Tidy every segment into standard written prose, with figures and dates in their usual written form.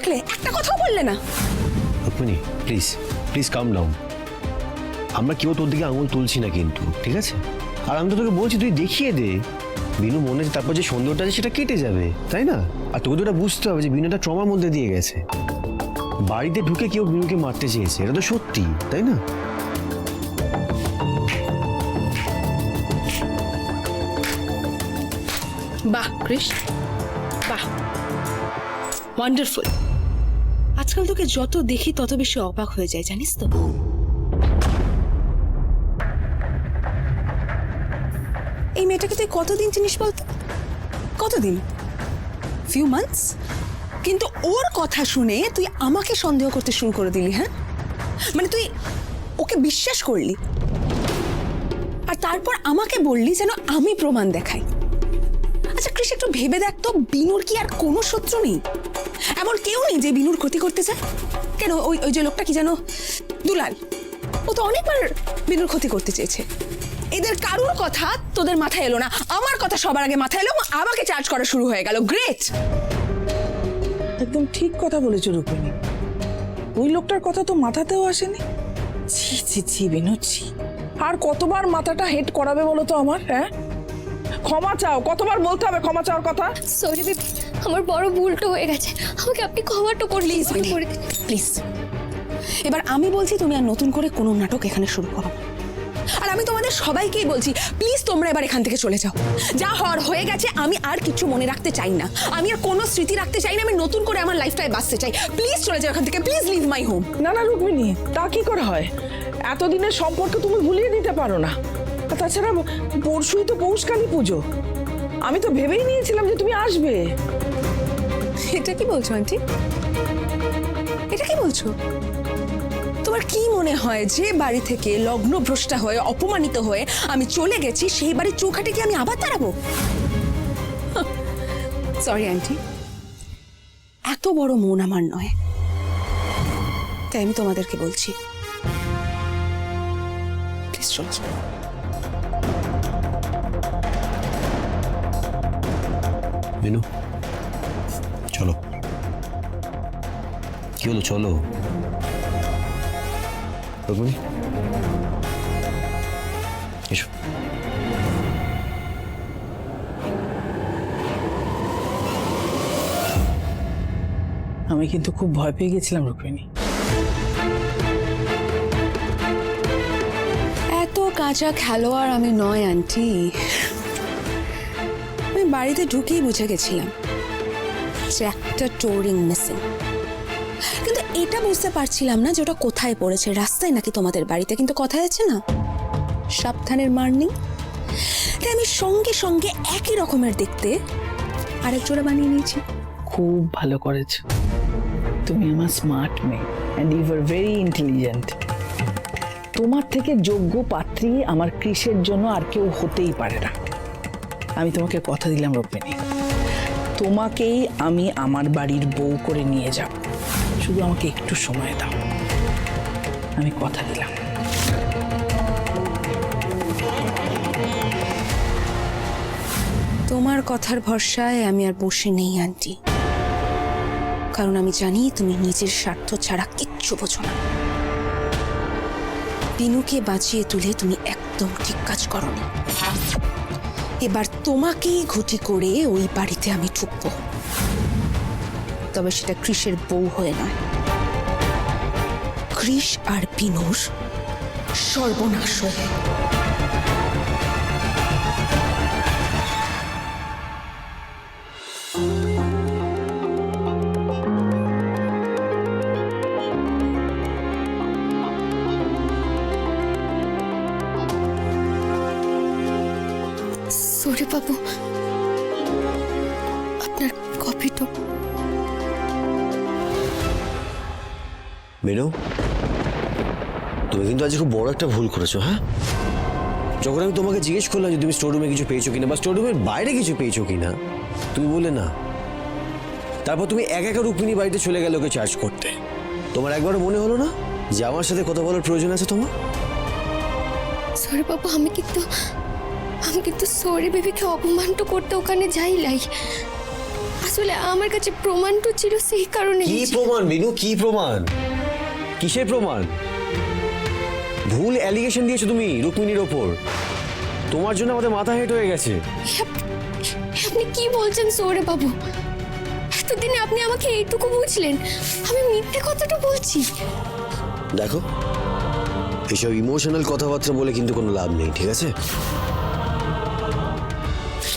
রাখলে, একটা কথাও বললে না। Rukmini please please come down. আমরা কেউ তোর দিকে আঙুল তুলছি না কিন্তু, ঠিক আছে? আর আমি তো তোকে বলছি তুই দেখিয়ে দে বিনু মনে, তারপর যে সৌন্দর্যটা আছে সেটা কেটে যাবে, তাই না? আর তোকে তো এটা বুঝতে হবে যে বিনুটা ট্রমার মধ্যে দিয়ে গেছে। বাড়িতে ঢুকে কেউ বিনুকে মারতে চেয়েছে, এটা তো সত্যি, তাই না? বাহ কৃষ, বাহ, ওয়ান্ডারফুল। আজকাল তোকে যত দেখি তত বেশি অবাক হয়ে যায়, জানিস তো? এই মেয়েটাকে তুই কতদিন চিনিস বলতো? কতদিন? Few months? কিন্তু ওর কথা শুনে তুই আমাকে সন্দেহ করতে শুরু করে দিলি, হ্যাঁ? মানে তুই ওকে বিশ্বাস করলি, আর তারপর আমাকে বললি যেন আমি প্রমাণ দেখাই। আচ্ছা কৃষ, একটু ভেবে দেখ তো, বিনুর কি আর কোনো শত্রু নেই? এমন কেউ নেই যে বিনুর ক্ষতি করতে চায়? কেন, ওই ওই যে লোকটা কি যেন, দুলাল, ও তো অনেকবার বিনুর ক্ষতি করতে চেয়েছে। এদের কারোর কথা তোদের মাথায় এলো না, আমার কথা সবার আগে মাথায় এলো, আমাকে চার্জ করা শুরু হয়ে গেল। গ্রেট! একদম ঠিক কথা বলেছো রূপিণী। ওই লোকটার কথা তো মাথাতেও আসেনি। ছি ছি ছি বিনু, ছি। আর কতবার মাথাটা হেড করাবে বলো তো আমার? হ্যাঁ, ক্ষমা চাও, কতবার বলতে হবে ক্ষমা চাওয়ার কথা? সরি বেবি, আমার বড় ভুলটা হয়ে গেছে, আমাকে আপনি ক্ষমাটা করলেই করে দিন প্লিজ। এবার আমি বলছি তুমি আর নতুন করে কোনো নাটক এখানে শুরু করো না। আর আমি তোমাদের সবাইকেই বলছি, প্লিজ তোমরা এবার এখান থেকে চলে যাও। যা হওয়ার হয়ে গেছে, আমি আর কিছু মনে রাখতে চাই না, আমি আর কোনো স্মৃতি রাখতে চাই না, আমি নতুন করে আমার লাইফটায় বাঁচতে চাই। প্লিজ চলে যাও এখান থেকে, প্লিজ লিভ মাই হোম। না না রুক্মিণী, তা কি করে হয়? এতদিনের সম্পর্ক তুমি ভুলিয়ে দিতে পারো না। আর তাছাড়া পরশুই তো পৌষকালী পুজো, আমি তো ভেবেই নিয়েছিলাম যে তুমি আসবে। এটা কি বলছো আন্টি? এটা কি বলছো? তোমার কি মনে হয় যে বাড়ি থেকে লগ্নভ্রষ্টা হয়ে, অপমানিত হয়ে আমি চলে গেছি, সেই বাড়ির চৌখাটে কি আমি আবার দাঁড়াবো? সরি আন্টি, এত বড় মন আমার নয়, তাই আমি তোমাদেরকে বলছি, প্লিজ চলে যাও। বিনু চলো। কি হলো, চলো। রুক্মিণী এসো। আমি কিন্তু খুব ভয় পেয়ে গেছিলাম রুক্মিণী। এত কাঁচা খেলোয়াড় আমি নয় আন্টি, আমি বাড়িতে ঢুকেই বুঝে গেছিলাম যে একটা টোরিং মিসিং। কিন্তু এটা বুঝতে পারছিলাম না যে ওটা কোথায় পড়েছে, রাস্তায় নাকি তোমাদের বাড়িতে। কিন্তু কথায় আছে না, সাবধানের মার নেই। তাই আমি সঙ্গে সঙ্গে একই রকমের দেখতে আরেক জোড়া বানিয়ে নিয়েছি। খুব ভালো করেছো, তুমি আমার স্মার্ট মেয়ে, and you are very intelligent. তোমার থেকে যোগ্য পাত্রী আমার কৃষের জন্য আর কেউ হতেই পারে না। আমি তোমাকে কথা দিলাম রুক্মিণী, তোমাকেই আমি আমার বাড়ির বউ করে নিয়ে যাব, শুধু আমাকে একটু সময় দাও, আমি কথা দিলাম। তোমার কথার ভরসায় আমি আর বসে নেই আন্টি, কারণ আমি জানি তুমি নিজের স্বার্থ ছাড়া কিচ্ছু বোঝো না। বিনুকে বাঁচিয়ে তুলে তুমি একদম ঠিক কাজ করোনি। এবার তোমাকেই ঘুটি করে ওই বাড়িতে আমি ঢুকবো, তবে সেটা কৃষের বউ হয়ে নয়, কৃষ আর বিনুর সর্বনাশ হয়ে। সরি বাবু, আপনার কফিটা। বিনু তুমি কিন্তু আজ খুব বড় একটা ভুল করেছো। হ্যাঁ, যখন আমি তোমাকে জিজ্ঞেস করলাম যে তুমি স্টোররুমে কিছু পেয়েছো কিনা বা স্টোররুমের বাইরে কিছু পেয়েছো কিনা, তুমি বললে না। তারপর তুমি একা একা রুক্মিণী বাড়িতে চলে গেলে ওকে চার্জ করতে। তোমার একবারও মনে হলো না যে আমার সাথে কথা বলার প্রয়োজন আছে তোমার? সরি বাবু, আমি কিন্তু সরি বেবিকে অপমান তো করতে ওখানে যাই লাই। আজ আসলে আমার কাছে প্রমাণ তো ছিল, সেই কারণে কি প্রমাণ বিনু, কি প্রমাণ? কিসের প্রমাণ? ভুল অ্যালিগেশন দিয়েছো তুমি রুক্মিণীর ওপর। তোমার জন্য আমাদের মাথা হেঁট হয়ে গেছে। আপনি কি বলছেন সৌরভ বাবু? এতদিনে আপনি আমাকে এইটুকু বুঝলেন? আমি মিথ্যে কথাটা বলছি? দেখো, এসব ইমোশনাল কথাবার্তা বলে কিন্তু কোনো লাভ নেই, ঠিক আছে?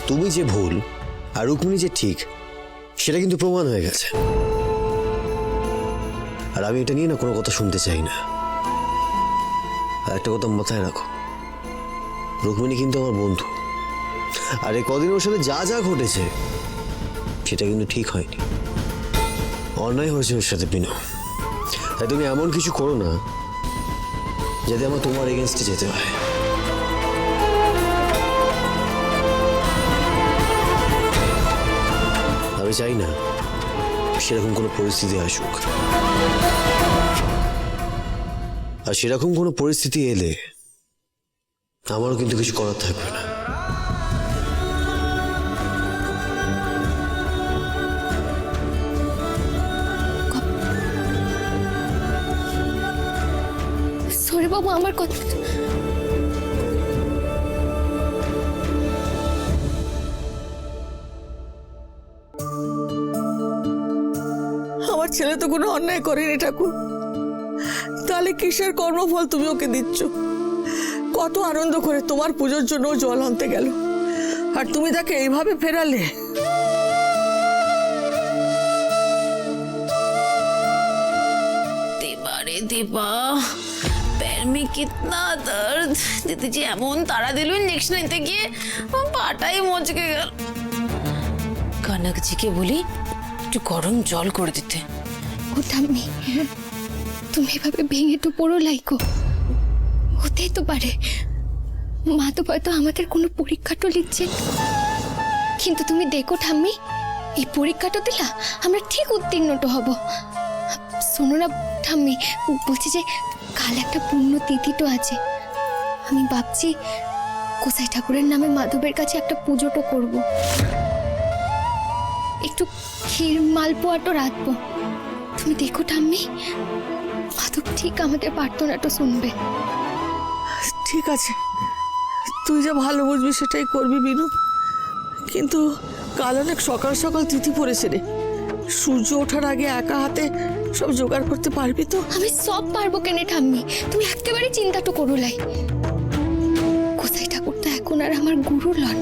তুমি যে ভুল আর রুক্মিণী যে ঠিক, সেটা কিন্তু প্রমাণ হয়ে গেছে। আর আমি এটা নিয়ে না কোনো কথা শুনতে চাই না। আর একটা কথা মাথায় রাখো, রুক্মিণী কিন্তু আমার বন্ধু, আর এই কদিন ওর সাথে যা যা ঘটেছে সেটা কিন্তু ঠিক হয়নি, অন্যায় হয়েছে ওর সাথে বিনু। তাই তুমি এমন কিছু করো না যাতে আমার তোমার এগেনস্টে যেতে হয়। আমি চাই না সেরকম কোনো পরিস্থিতি আসুক, আর সেরকম কোনো পরিস্থিতি এলে আমারও কিন্তু কিছু করার থাকবে না। সৌরভ বাবু, আমার কথা আমার ছেলে তো কোনো অন্যায় করেনি ঠাকুর, তাহলে কিসের কর্মফল তুমি ওকে দিচ্ছ? কত আনন্দ করে তোমার পুজোর জন্য ও জল আনতে গেল, আর তুমি তাকে এইভাবে ফেরালে। देवा रे देवा, पैर में कितना दर्द। दीदी जी एमन तारा दिल इंजेक्शन নিতে গিয়ে পাটাই মচকে গেল। কনক জিকে বলি একটু গরম জল করে দিতে। ও ঠাম্মি, তুমি এভাবে ভেঙে তো পড়ো লাইকো, হতেই তো পারে মা তো হয়তো আমাদের কোনো পরীক্ষাটা লিখছে। কিন্তু তুমি দেখো ঠাম্মি, এই পরীক্ষাটা দিলা আমরা ঠিক উত্তীর্ণটা হব। শোনো না ঠাম্মি, বলছি যে কাল একটা পুণ্যতিথি তো আছে, আমি ভাবছি গোসাই ঠাকুরের নামে মাধবের কাছে একটা পুজোটা করব, একটু ক্ষীর মালপোয়াটা রাখবো। তুমি দেখো ঠাম্মি, মাধব ঠিক আমাদের প্রার্থনাটা শুনবে। ঠিক আছে, তুই যা ভালো বুঝবি সেটাই করবি বিনু, কিন্তু কাল অনেক সকাল সকাল তিথি পড়েছে রে, সূর্য ওঠার আগে একা হাতে সব জোগাড় করতে পারবি তো? আমি সব পারবো কেনে ঠাম্মি, তুমি একেবারে চিন্তাটা করো লাই। গোসাই ঠাকুর তো এখন আর আমার গুরু লন,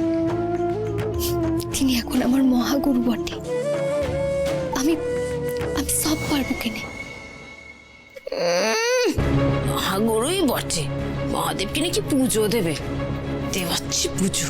তিনি এখন আমার মহাগুরু বটে। আমি আমি সব পারবো কেনে। মহাগুরুই বটে, মহাদেবকে নাকি পুজো দেবে, দেবাচ্ছি পুজো।